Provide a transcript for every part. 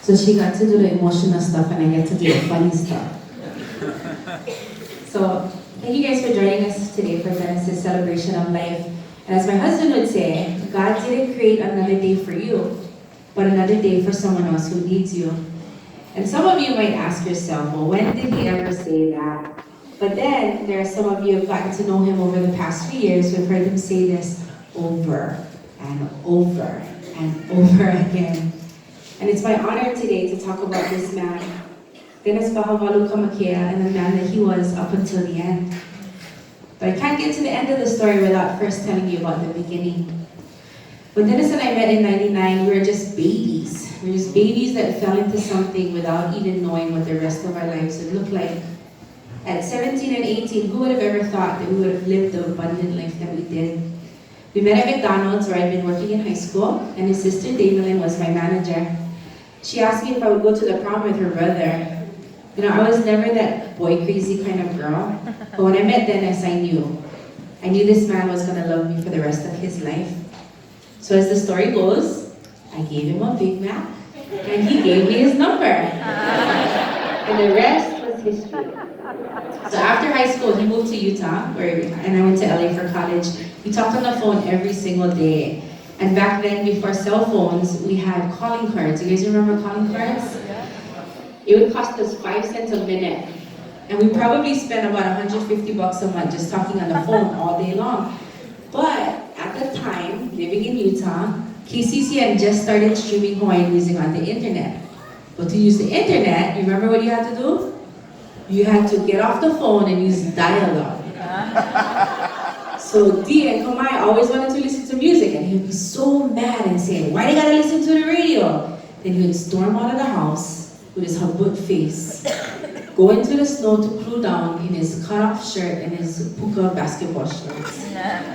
So she got to do the emotional stuff and I get to do the funny stuff. So thank you guys for joining us today for Dennis's celebration of life. And as my husband would say, God didn't create another day for you, but another day for someone else who needs you. And some of you might ask yourself, well, when did he ever say that? But then there are some of you who have gotten to know him over the past few years who have heard him say this over and over and over again. And it's my honor today to talk about this man, Denis Kamakea, and the man that he was up until the end. But I can't get to the end of the story without first telling you about the beginning. When Denis and I met in '99, we were just babies. We were just babies that fell into something without even knowing what the rest of our lives would look like. At 17 and 18, who would have ever thought that we would have lived the abundant life that we did? We met at McDonald's where I'd been working in high school, and his sister Damelin was my manager. She asked me if I would go to the prom with her brother. You know, I was never that boy crazy kind of girl, but when I met Dennis, I knew. I knew this man was gonna love me for the rest of his life. So as the story goes, I gave him a Big Mac, and he gave me his number. And the rest was history. So after high school, he moved to Utah, and I went to LA for college. We talked on the phone every single day. And back then, before cell phones, we had calling cards. You guys remember calling cards? It would cost us 5 cents a minute. And we probably spent about $150 a month just talking on the phone all day long. But at the time, living in Utah, KCCN just started streaming Hawaiian music on the internet. But to use the internet, you remember what you had to do? You had to get off the phone and use dial-up. So D and Kamai always wanted to listen to music, and he would be so mad and say, "Why they gotta listen to the radio?" Then he would storm out of the house with his habut face, go into the snow to cool down in his cut-off shirt and his puka basketball shorts.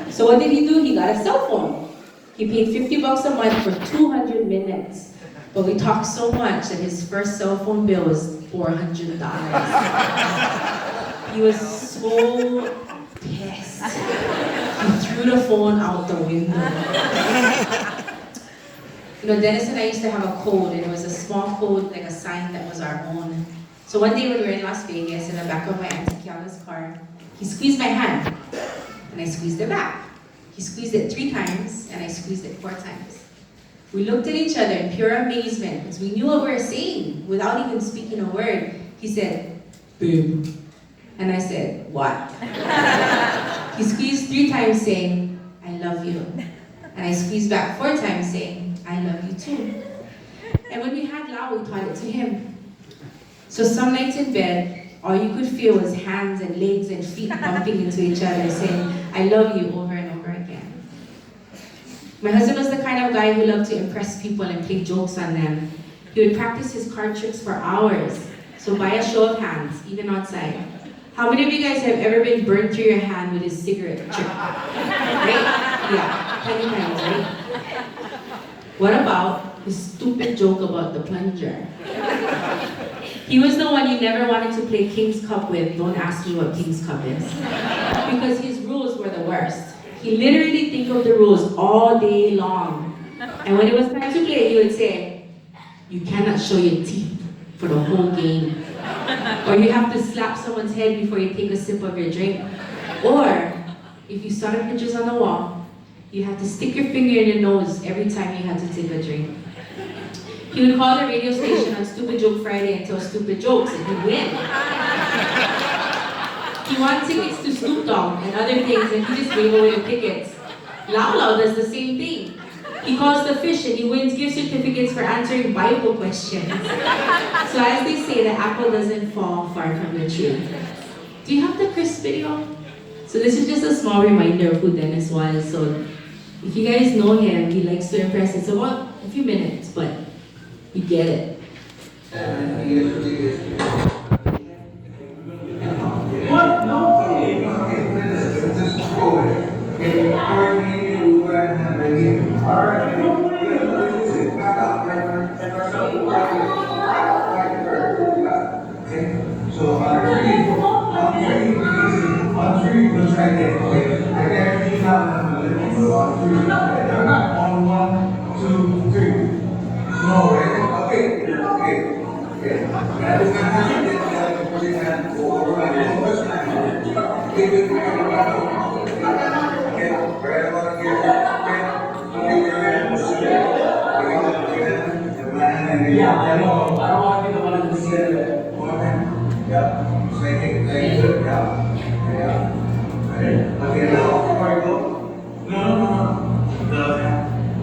So what did he do? He got a cell phone. He paid $50 a month for 200 minutes. But we talked so much that his first cell phone bill was $400. He was so pissed. He threw the phone out the window. You know, Dennis and I used to have a code, and it was a small code, like a sign that was our own. So one day when we were in Las Vegas, in the back of my Auntie Kiana's car, he squeezed my hand, and I squeezed it back. He squeezed it 3 times, and I squeezed it 4 times. We looked at each other in pure amazement, because we knew what we were saying without even speaking a word. He said, "Babe." And I said, "What?" He squeezed 3 times saying, "I love you." And I squeezed back 4 times saying, "I love you too." And when we had Lao, we taught it to him. So some nights in bed, all you could feel was hands and legs and feet bumping into each other saying, "I love you," over and over again. My husband was the kind of guy who loved to impress people and play jokes on them. He would practice his card tricks for hours. So by a show of hands, even outside, how many of you guys have ever been burned through your hand with his cigarette trick? Right? Yeah, many times, right? What about his stupid joke about the plunger? He was the one you never wanted to play King's Cup with. Don't ask me what King's Cup is. Because his rules were the worst. He literally think of the rules all day long. And when it was time to play, he would say, "You cannot show your teeth for the whole game." Or you have to slap someone's head before you take a sip of your drink. Or, if you saw the pictures on the wall, you had to stick your finger in your nose every time you had to take a drink. He would call the radio station on Stupid Joke Friday and tell stupid jokes, and he'd win. He won tickets to Snoop Dogg and other things, and he just gave away the tickets. Lao Lao does the same thing. He calls the fish and he wins gift certificates for answering Bible questions. So as they say, the apple doesn't fall far from the tree. Do you have the Chris video? So this is just a small reminder of who Dennis was. So if you guys know him, he likes to impress. It's about a few minutes, but you get it. What? No. So on three, you just right there. Okay. Like everything now, on 3. On 1, 2, 3. No, right? Okay. Okay. Okay. Kaya kung nahanap din sila ng pulisan o congressman, bibigyan ko ng bato. Okay. Kaya naman ang gila. Okay. Bibigyan ko sila. Bigyan ko sila. Samahan na nila. Pero, parang ako dito pa lang sila. Okay. Yeah. So, I think, yeah. Okay, now, before I go, no.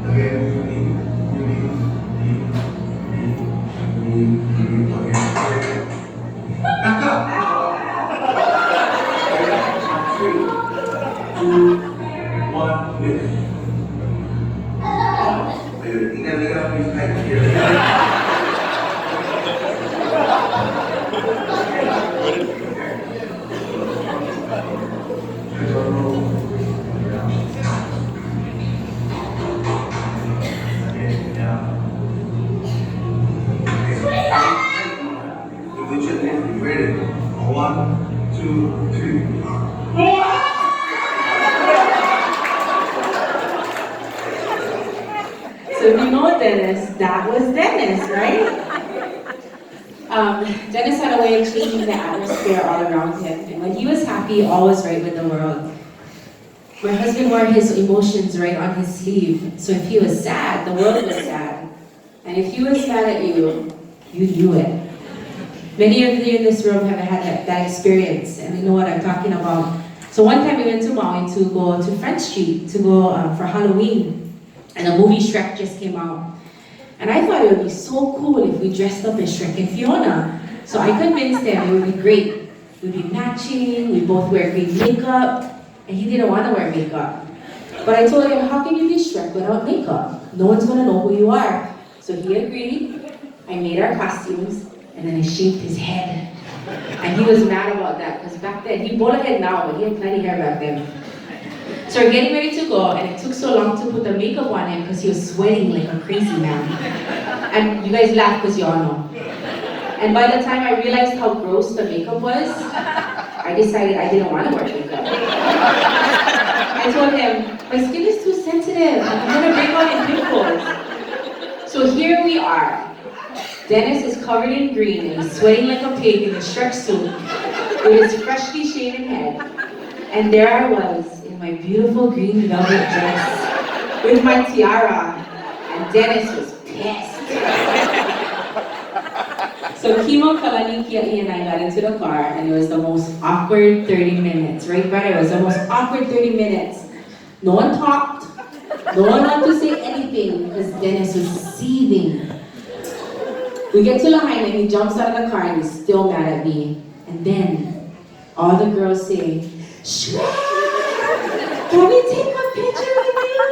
Okay, you need. Ready? 1, 2, 3. So if you know Dennis, that was Dennis, right? Dennis had a way of changing the atmosphere all around him. And when he was happy, all was right with the world. My husband wore his emotions right on his sleeve. So if he was sad, the world was sad. And if he was mad at you, you knew it. Many of you in this room have had that experience, and you know what I'm talking about. So one time we went to Maui to go to Front Street to go for Halloween, and the movie Shrek just came out. And I thought it would be so cool if we dressed up as Shrek and Fiona. So I convinced him it would be great. We'd be matching, we both wear green makeup, and he didn't want to wear makeup. But I told him, how can you be Shrek without makeup? No one's going to know who you are. So he agreed. I made our costumes. And then I shaved his head. And he was mad about that, because back then, he bald head now, but he had plenty hair back then. So we're getting ready to go, and it took so long to put the makeup on him because he was sweating like a crazy man. And you guys laugh because you all know. And by the time I realized how gross the makeup was, I decided I didn't want to wear makeup. I told him, my skin is too sensitive, I'm gonna break out in pimples. So here we are. Dennis is covered in green and he's sweating like a pig in his Shrek suit with his freshly shaven head. And there I was in my beautiful green velvet dress with my tiara, and Dennis was pissed. So Kimo, Kalani, Kiai, and I got into the car, and it was the most awkward 30 minutes. Right, brother? It was the most awkward 30 minutes. No one talked. No one wanted to say anything because Dennis was seething. We get to Lahaina and he jumps out of the car and he's still mad at me. And then all the girls say, Shrek, can we take a picture with you?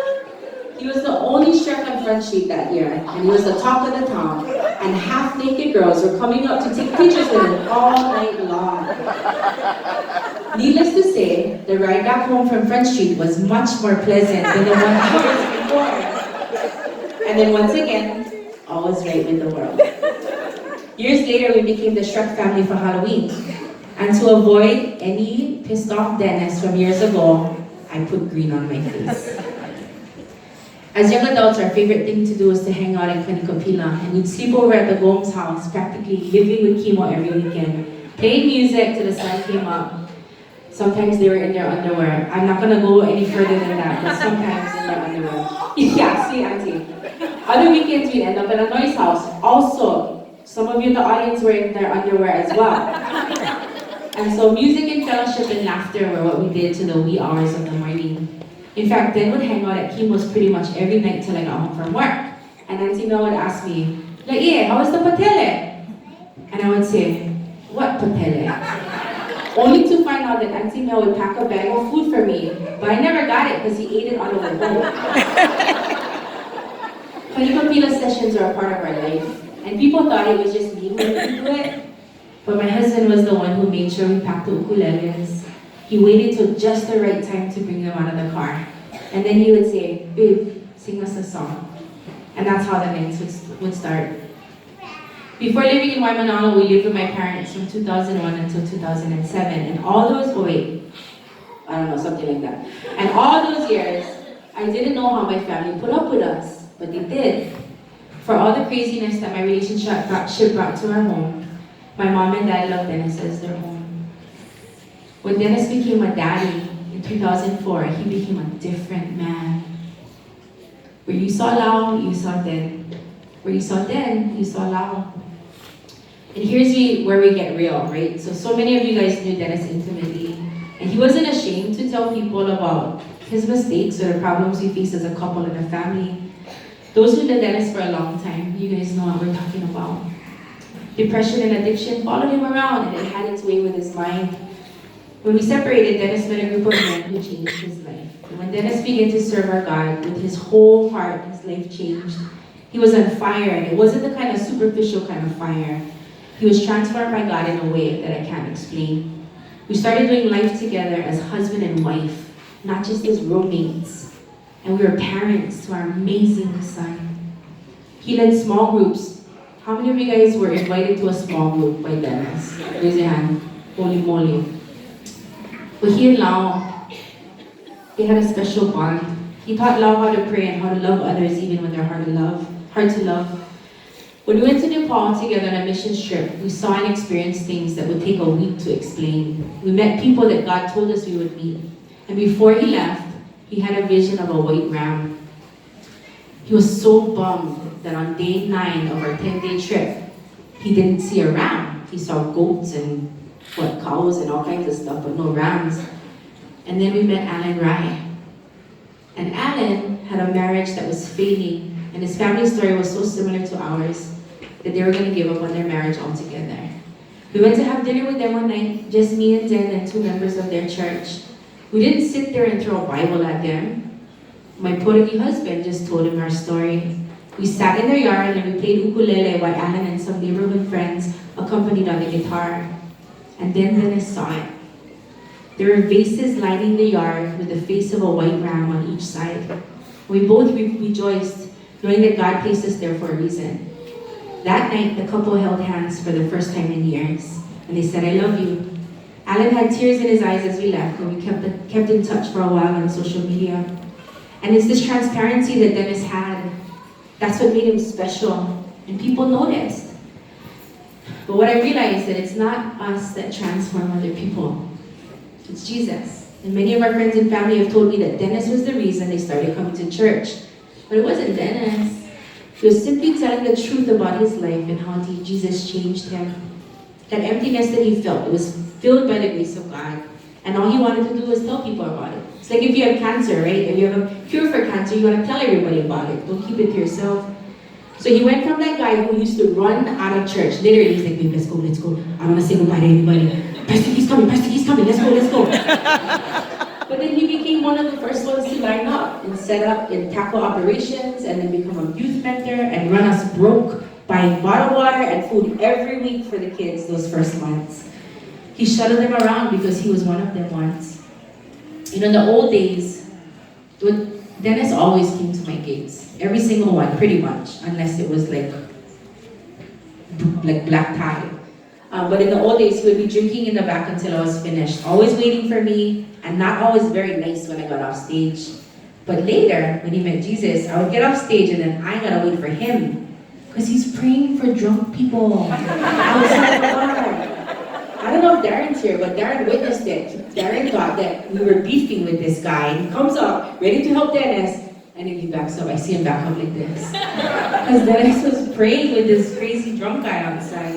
He was the only Shrek on Front Street that year, and he was the talk of the town. And half-naked girls were coming up to take pictures with him all night long. Needless to say, the ride back home from Front Street was much more pleasant than the 1 hour before. And then once again, all was right with the world. Years later, we became the Shrek family for Halloween. And to avoid any pissed off Dennis from years ago, I put green on my face. As young adults, our favorite thing to do was to hang out in Kanikapila, and we'd sleep over at the Gomes house, practically living with Kimo every weekend, playing music till the sun came up. Sometimes they were in their underwear. I'm not gonna go any further than that, but sometimes in their underwear. Yeah, see, auntie. Other weekends we'd end up at a noise house. Also, some of you in the audience were in their underwear as well. And so music and fellowship and laughter were what we did to the wee hours of the morning. In fact, Ben would hang out at Kimo's pretty much every night till I got home from work. And Auntie Mel would ask me, "Laie, how was the patele?" And I would say, "What patele?" Only to find out that Auntie Mel would pack a bag of food for me, but I never got it because he ate it on the way home. Kanikapila sessions are a part of our life, and people thought it was just me who would do it. But my husband was the one who made sure we packed the ukuleles. He waited till just the right time to bring them out of the car. And then he would say, "Babe, sing us a song." And that's how the nights would start. Before living in Waimanalo, we lived with my parents from 2001 until 2007. And all those, I don't know, something like that. And all those years, I didn't know how my family put up with us, but they did. For all the craziness that my relationship brought to our home, my mom and dad loved Dennis as their home. When Dennis became a daddy in 2004, he became a different man. Where you saw Lao, you saw Den. Where you saw Den, you saw Lao. And here's where we get real, right? So many of you guys knew Dennis intimately, and he wasn't ashamed to tell people about his mistakes or the problems we face as a couple and a family. Those who knew Dennis for a long time, you guys know what we're talking about. Depression and addiction followed him around, and it had its way with his mind. When we separated, Dennis met a group of men who changed his life. And when Dennis began to serve our God with his whole heart, his life changed. He was on fire, and it wasn't the kind of superficial kind of fire. He was transformed by God in a way that I can't explain. We started doing life together as husband and wife, not just as roommates. And we were parents to our amazing son. He led small groups. How many of you guys were invited to a small group by Dennis? Raise your hand. Holy moly. But he and Lao, they had a special bond. He taught Lao how to pray and how to love others even when they're hard to love. When we went to Nepal together on a mission trip, we saw and experienced things that would take a week to explain. We met people that God told us we would meet. And before he left, he had a vision of a white ram. He was so bummed that on day 9 of our 10-day trip, he didn't see a ram. He saw goats and cows and all kinds of stuff, but no rams. And then we met Alan Rai. And Alan had a marriage that was failing, and his family story was so similar to ours that they were going to give up on their marriage altogether. We went to have dinner with them one night, just me and Den and 2 members of their church. We didn't sit there and throw a Bible at them. My Portuguese husband just told him our story. We sat in their yard and we played ukulele while Alan and some neighborhood friends accompanied on the guitar. And then Dennis saw it. There were vases lining the yard with the face of a white ram on each side. We both rejoiced, knowing that God placed us there for a reason. That night, the couple held hands for the first time in years, and they said, "I love you." Alan had tears in his eyes as we left, and we kept in touch for a while on social media. And it's this transparency that Dennis had. That's what made him special, and people noticed. But what I realized that it's not us that transform other people. It's Jesus. And many of our friends and family have told me that Dennis was the reason they started coming to church. But it wasn't Dennis. He was simply telling the truth about his life and how Jesus changed him. That emptiness that he felt, it was filled by the grace of God. And all he wanted to do was tell people about it. It's like if you have cancer, right? If you have a cure for cancer, you want to tell everybody about it. Don't keep it to yourself. So he went from that guy who used to run out of church. Literally, he's like, "Babe, let's go. I don't want to say goodbye to anybody. Pastor Keith's coming, let's go. But then he became one of the first ones to line up and set up and tackle operations and then become a youth mentor and run us broke buying bottled water and food every week for the kids those first months. He shuttled them around because he was one of them once. You know, in the old days, Dennis always came to my gigs. Every single one, pretty much, unless it was like black tie. But in the old days, he would be drinking in the back until I was finished, always waiting for me, and not always very nice when I got off stage. But later, when he met Jesus, I would get off stage and then I gotta wait for him, because he's praying for drunk people outside the bar. I don't know if Darren's here, but Darren witnessed it. Darren thought that we were beefing with this guy, and he comes up, ready to help Dennis, and then he backs up. I see him back up like this. Because Dennis was praying with this crazy drunk guy outside.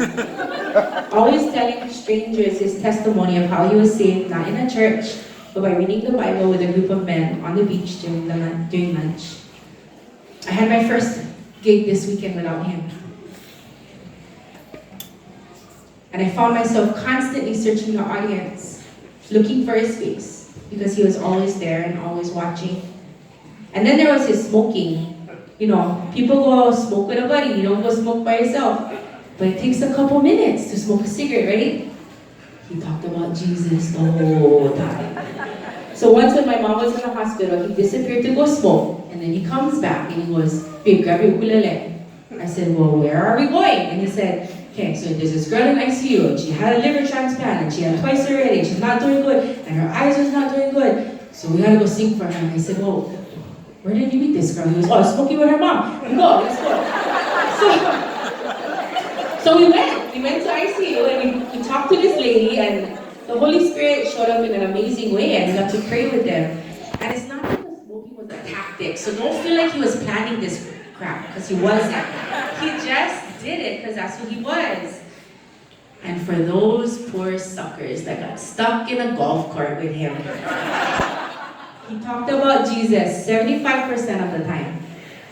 Always telling strangers his testimony of how he was saved, not in a church, but by reading the Bible with a group of men on the beach during lunch. I had my first gig this weekend without him. And I found myself constantly searching the audience, looking for his face, because he was always there and always watching. And then there was his smoking. You know, people go smoke with a buddy, you don't go smoke by yourself. But it takes a couple minutes to smoke a cigarette, right? He talked about Jesus the whole time. So once when my mom was in the hospital, he disappeared to go smoke. And then he comes back and he goes, "Babe, grab your ukulele." I said, "Well, where are we going?" And he said, "Okay, so there's this girl in ICU, and she had a liver transplant, and she had twice already, and she's not doing good, and her eyes was not doing good. So we gotta go sing for her." And I said, "Well, where did you meet this girl? He goes, oh, I was smoking with her mom. No, let's go. So we went to ICU and we talked to this lady, and the Holy Spirit showed up in an amazing way, and we got to pray with them. And it's not like the smoking was a tactic, so don't feel like he was planning this crap, because he wasn't. He just did it because that's who he was. And for those poor suckers that got stuck in a golf cart with him, he talked about Jesus 75% of the time.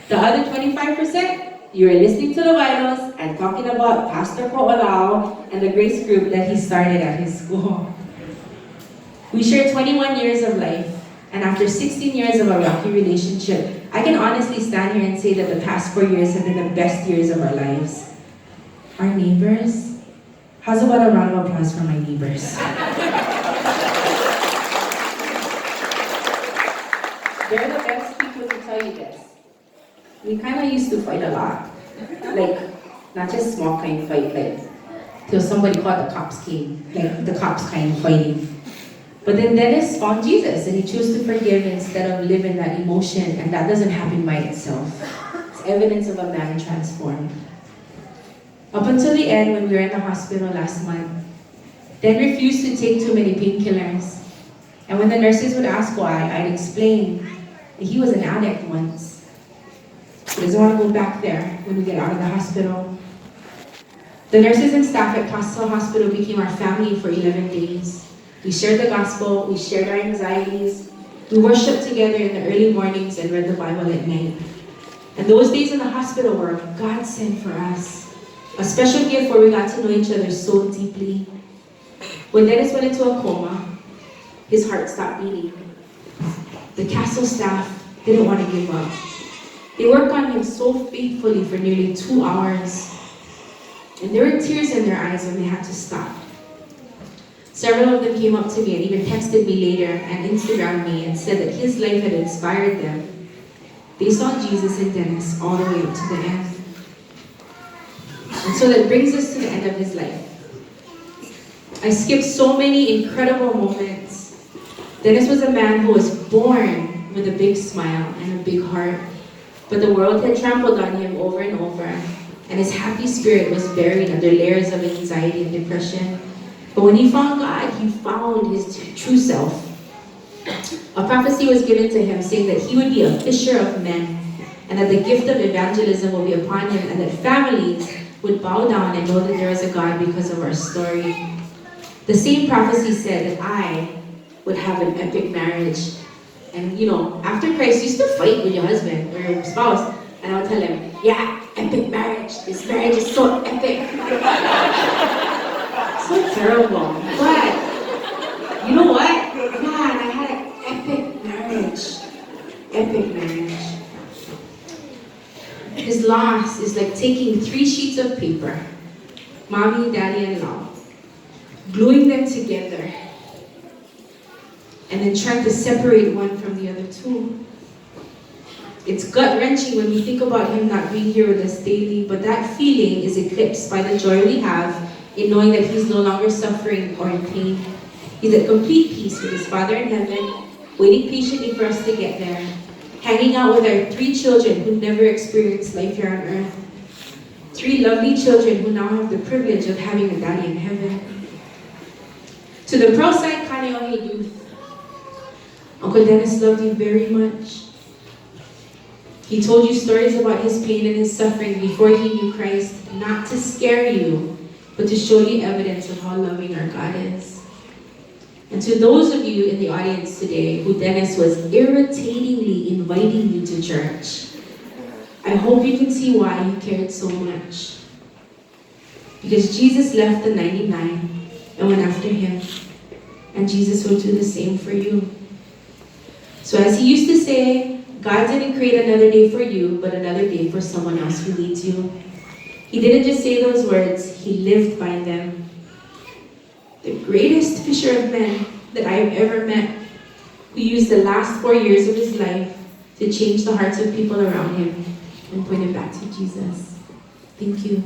The other 25%, you were listening to the Bibles and talking about Pastor Ko'olau and the grace group that he started at his school. We shared 21 years of life, and after 16 years of a rocky relationship, I can honestly stand here and say that the past 4 years have been the best years of our lives. Our neighbors, how's about a round of applause for my neighbors? They're the best people to tell you this. We kind of used to fight a lot. Like, not just small kind fight, like, till somebody called the cops came. Like, the cops kind of fighting. But then Dennis found Jesus, and he chose to forgive instead of live in that emotion, and that doesn't happen by itself. It's evidence of a man transformed. Up until the end, when we were in the hospital last month, Dan refused to take too many painkillers. And when the nurses would ask why, I'd explain that he was an addict once. He doesn't want to go back there when we get out of the hospital. The nurses and staff at Pastel Hospital became our family for 11 days. We shared the gospel, we shared our anxieties, we worshiped together in the early mornings and read the Bible at night. And those days in the hospital were a godsend for us. A special gift where we got to know each other so deeply. When Dennis went into a coma, his heart stopped beating. The castle staff didn't want to give up. They worked on him so faithfully for nearly 2 hours. And there were tears in their eyes when they had to stop. Several of them came up to me and even texted me later and Instagrammed me and said that his life had inspired them. They saw Jesus in Dennis all the way up to the end. And so that brings us to the end of his life. I skipped so many incredible moments. Dennis was a man who was born with a big smile and a big heart, but the world had trampled on him over and over, and his happy spirit was buried under layers of anxiety and depression. But when he found God, he found his true self. A prophecy was given to him saying that he would be a fisher of men, and that the gift of evangelism will be upon him, and that families would bow down and know that there is a God because of our story. The same prophecy said that I would have an epic marriage. And you know, after Christ, you still fight with your husband or your spouse, and I would tell him, yeah, epic marriage. This marriage is so epic. So terrible. But you know what? Man, I had an epic marriage. Epic marriage. His loss is like taking 3 sheets of paper, mommy, daddy, and love, gluing them together, and then trying to separate one from the other two. It's gut-wrenching when we think about him not being here with us daily, but that feeling is eclipsed by the joy we have in knowing that he's no longer suffering or in pain. He's at complete peace with his Father in heaven, waiting patiently for us to get there, hanging out with our 3 children who never experienced life here on earth. 3 lovely children who now have the privilege of having a daddy in heaven. To the Proside Kaneohe youth, Uncle Dennis loved you very much. He told you stories about his pain and his suffering before he knew Christ, not to scare you, but to show you evidence of how loving our God is. And to those of you in the audience today who Dennis was irritatingly inviting you to church, I hope you can see why he cared so much. Because Jesus left the 99 and went after him. And Jesus will do the same for you. So as he used to say, God didn't create another day for you, but another day for someone else who needs you. He didn't just say those words, he lived by them. The greatest fisher of men that I have ever met, who used the last 4 years of his life to change the hearts of people around him and point it back to Jesus. Thank you.